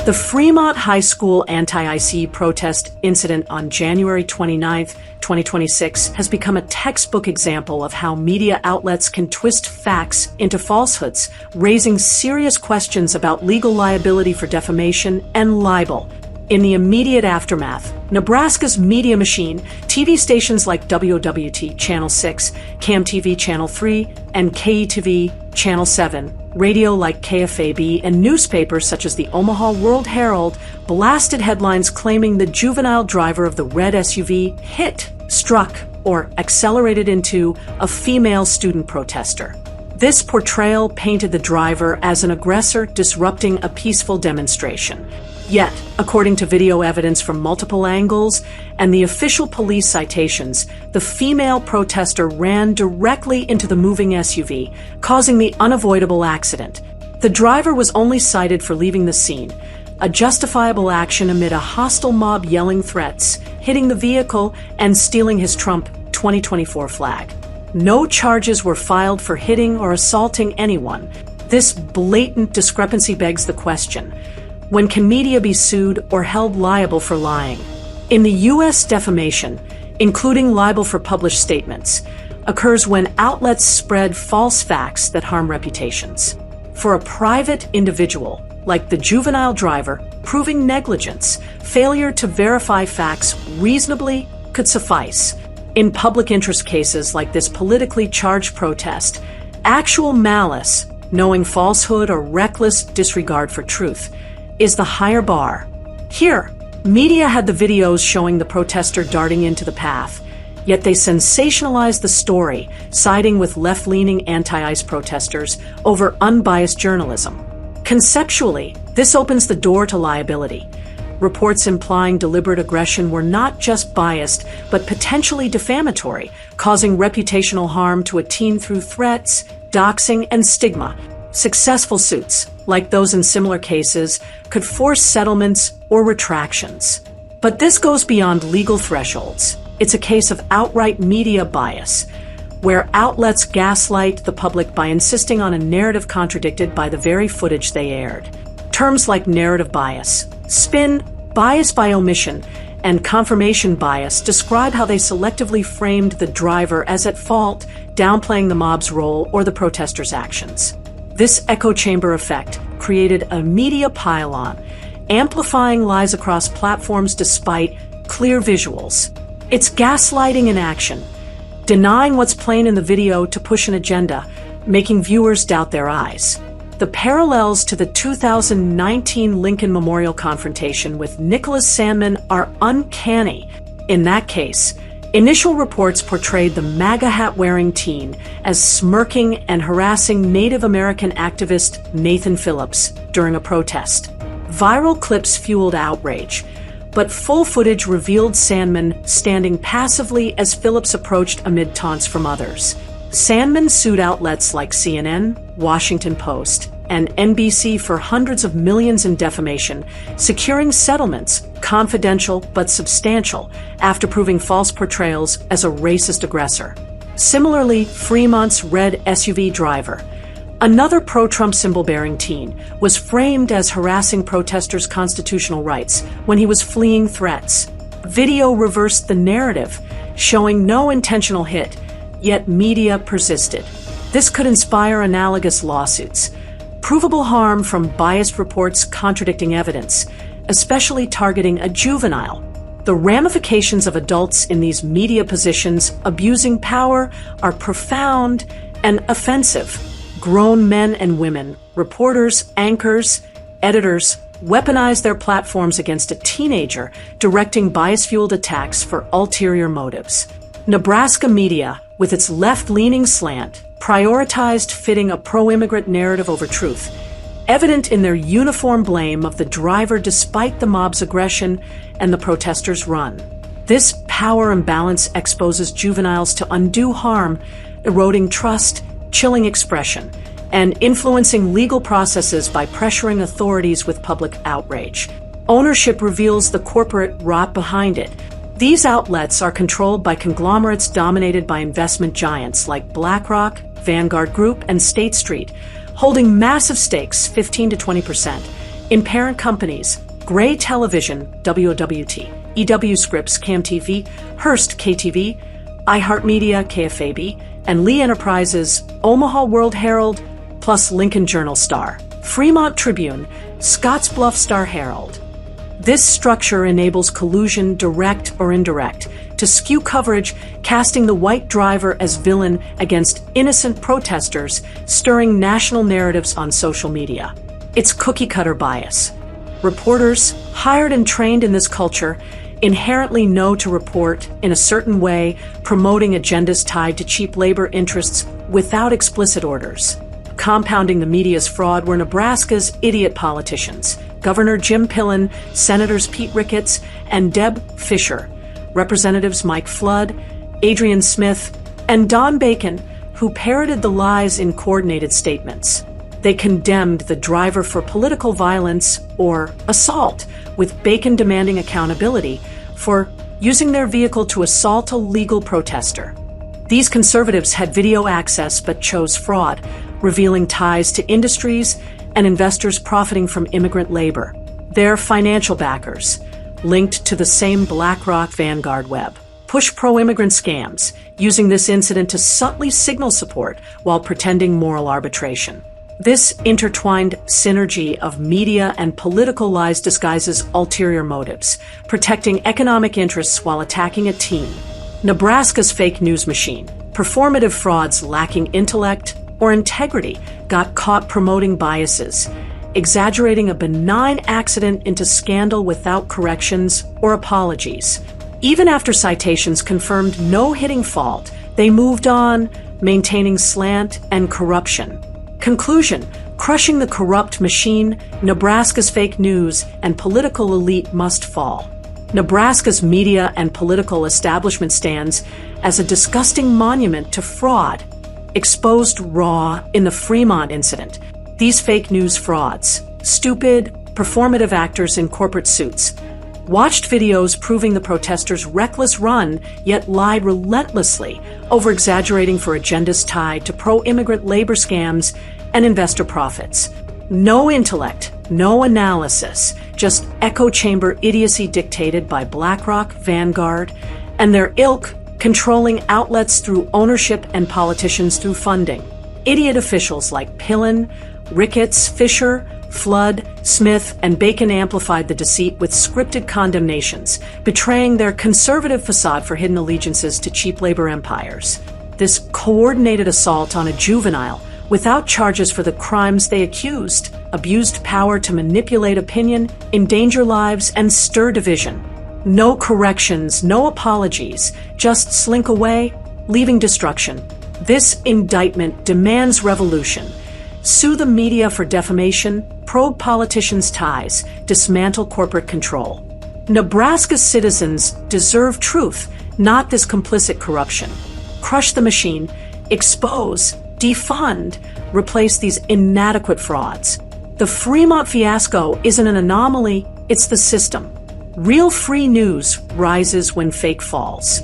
The Fremont High School anti-ICE protest incident on January 29, 2026 has become a textbook example of how media outlets can twist facts into falsehoods, raising serious questions about legal liability for defamation and libel. In the immediate aftermath, Nebraska's media machine, TV stations like WOWT Channel 6, CAM-TV Channel 3, and KETV Channel 7, radio like KFAB, and newspapers such as the Omaha World Herald blasted headlines claiming the juvenile driver of the red SUV struck, or accelerated into a female student protester. This portrayal painted the driver as an aggressor disrupting a peaceful demonstration. Yet, according to video evidence from multiple angles and the official police citations, the female protester ran directly into the moving SUV, causing the unavoidable accident. The driver was only cited for leaving the scene, a justifiable action amid a hostile mob yelling threats, hitting the vehicle, and stealing his Trump 2024 flag. No charges were filed for hitting or assaulting anyone. This blatant discrepancy begs the question: when can media be sued or held liable for lying? In the U.S., defamation, including libel for published statements, occurs when outlets spread false facts that harm reputations. For a private individual, like the juvenile driver, proving negligence, failure to verify facts reasonably could suffice. In public interest cases like this politically charged protest, actual malice, knowing falsehood, or reckless disregard for truth is the higher bar. Here, media had the videos showing the protester darting into the path, yet they sensationalized the story, siding with left-leaning anti-ICE protesters over unbiased journalism. Conceptually, this opens the door to liability. Reports implying deliberate aggression were not just biased, but potentially defamatory, causing reputational harm to a teen through threats, doxing, and stigma. Successful suits, like those in similar cases, could force settlements or retractions. But this goes beyond legal thresholds. It's a case of outright media bias, where outlets gaslight the public by insisting on a narrative contradicted by the very footage they aired. Terms like narrative bias, spin, bias by omission, and confirmation bias describe how they selectively framed the driver as at fault, downplaying the mob's role or the protester's actions. This echo chamber effect created a media pile-on, amplifying lies across platforms despite clear visuals. It's gaslighting in action, denying what's plain in the video to push an agenda, making viewers doubt their eyes. The parallels to the 2019 Lincoln Memorial confrontation with Nicholas Sandmann are uncanny. In that case, initial reports portrayed the MAGA hat-wearing teen as smirking and harassing Native American activist Nathan Phillips during a protest. Viral clips fueled outrage, but full footage revealed Sandmann standing passively as Phillips approached amid taunts from others. Sandmann sued outlets like CNN, Washington Post, and NBC for hundreds of millions in defamation, securing settlements, confidential but substantial, after proving false portrayals as a racist aggressor. Similarly, Fremont's red SUV driver, another pro-Trump symbol-bearing teen, was framed as harassing protesters' constitutional rights when he was fleeing threats. Video reversed the narrative, showing no intentional hit, yet media persisted. This could inspire analogous lawsuits. Provable harm from biased reports contradicting evidence, especially targeting a juvenile. The ramifications of adults in these media positions abusing power are profound and offensive. Grown men and women, reporters, anchors, editors, weaponize their platforms against a teenager, directing bias-fueled attacks for ulterior motives. Nebraska media, with its left-leaning slant, prioritized fitting a pro-immigrant narrative over truth, evident in their uniform blame of the driver despite the mob's aggression and the protesters' run. This power imbalance exposes juveniles to undue harm, eroding trust, chilling expression, and influencing legal processes by pressuring authorities with public outrage. Ownership reveals the corporate rot behind it. These outlets are controlled by conglomerates dominated by investment giants like BlackRock, Vanguard Group, and State Street, holding massive stakes, 15 to 20%, In parent companies, Gray Television, WOWT, EW Scripps, CAMTV, Hearst, KTV, iHeartMedia, KFAB, and Lee Enterprises, Omaha World Herald, plus Lincoln Journal Star, Fremont Tribune, Scottsbluff Star Herald. This structure enables collusion, direct or indirect, to skew coverage, casting the white driver as villain against innocent protesters, stirring national narratives on social media. It's cookie-cutter bias. Reporters, hired and trained in this culture, inherently know to report in a certain way, promoting agendas tied to cheap labor interests without explicit orders. Compounding the media's fraud were Nebraska's idiot politicians, Governor Jim Pillen, Senators Pete Ricketts and Deb Fischer, Representatives Mike Flood, Adrian Smith, and Don Bacon, who parroted the lies in coordinated statements. They condemned the driver for political violence or assault, with Bacon demanding accountability for using their vehicle to assault a legal protester. These conservatives had video access but chose fraud, revealing ties to industries and investors profiting from immigrant labor. Their financial backers, linked to the same BlackRock Vanguard web, push pro-immigrant scams, using this incident to subtly signal support while pretending moral arbitration. This intertwined synergy of media and political lies disguises ulterior motives, protecting economic interests while attacking a team. Nebraska's fake news machine, performative frauds lacking intellect or integrity, got caught promoting biases, exaggerating a benign accident into scandal without corrections or apologies. Even after citations confirmed no hitting fault, they moved on, maintaining slant and corruption. Conclusion: crushing the corrupt machine, Nebraska's fake news and political elite must fall. Nebraska's media and political establishment stands as a disgusting monument to fraud, exposed raw in the Fremont incident. These fake news frauds, stupid, performative actors in corporate suits, watched videos proving the protesters' reckless run, yet lied relentlessly, over-exaggerating for agendas tied to pro-immigrant labor scams and investor profits. No intellect, no analysis, just echo chamber idiocy dictated by BlackRock, Vanguard, and their ilk, controlling outlets through ownership and politicians through funding. Idiot officials like Pillen, Ricketts, Fisher, Flood, Smith, and Bacon amplified the deceit with scripted condemnations, betraying their conservative facade for hidden allegiances to cheap labor empires. This coordinated assault on a juvenile, without charges for the crimes they accused, abused power to manipulate opinion, endanger lives, and stir division. No corrections, no apologies, just slink away, leaving destruction. This indictment demands revolution. Sue the media for defamation, probe politicians' ties, dismantle corporate control. Nebraska's citizens deserve truth, not this complicit corruption. Crush the machine, expose, defund, replace these inadequate frauds. The Fremont fiasco isn't an anomaly, it's the system. Real free news rises when fake falls.